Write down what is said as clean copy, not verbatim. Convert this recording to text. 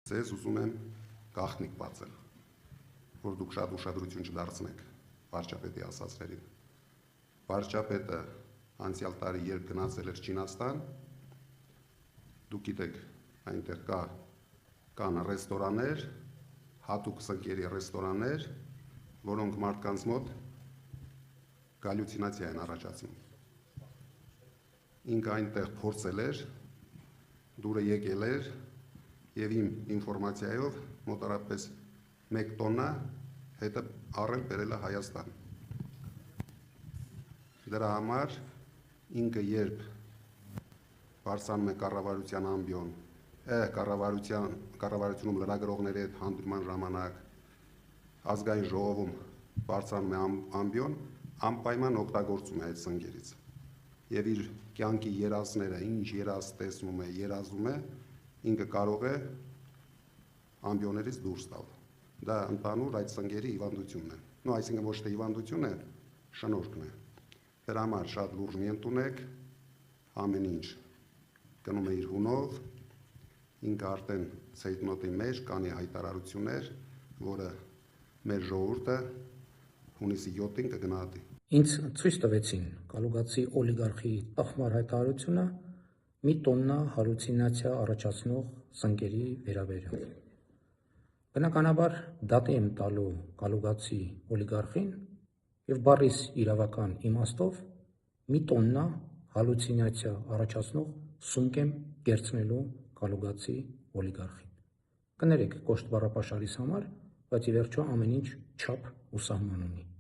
Ձեզ ուզում եմ գաղտնիք բացել, որ դուք շատ ուշադրություն չդարձնեք վարչապետի ասածներին։ Վարչապետը անցյալ տարի երբ գնացել էր Չինաստան, դուք գիտեք, այնտեղ կան ռեստորաններ, հատուկ սնկերի ռեստորաններ, որոնք մարդկանց մոտ գալյուցինացիա են առաջացնում։ Ինքը այնտեղ փորձել էր, դուրը եկել էր և իմ ինֆորմացիայով մոտարապես 1 տոննա հետը առել բերել է Հայաստան։ Դրա համար ինքը երբ բարձրանում է կառավարության ամբիոն, կառավարությունում լրագրողների հետ հանդիպման ժամանակ, ազգային ժողովում բարձրանում է ամբիոն, անպայման օգտագործում է այդ սնկերից։ Եվ իր կյանքի երազները, ինչ երազ տեսնում է, երազում է, ինքը կարող է ամբիոներից դուրս տալ։ Դա ընդհանուր այդ սնկերի հիվանդությունն է։ Այսինքն ոչ թե հիվանդություն է, շնորհքն է։ Դրա համար շատ լուրջ մի ընդունեք, ամեն ինչ գնում է իր հունով, ինքը արդեն ցեյթնոտի մեջ կանի հայտարարություններ, որը մեր ժողովուրդը հունիսի 7-ին կգնահատի։ Ինձ ցույց տվեցին Կալուգացի օլիգարխի տխմար հայտարարությունը մի տոննա հալյուցինացիա առաջացնող սնկերի վերաբերյալ։ Բնականաբար դատի եմ տալու Կալուգացի օլիգարխին և բառիս իրավական իմաստով մի տոննա հալյուցինացիա առաջացնող սունկ եմ կերցնելու Կալուգացի օլիգարխին։ Կներեք կոշտ բառապաշարիս համար, բայց ի վերջո ամեն ինչ չափ ու սահման ունի։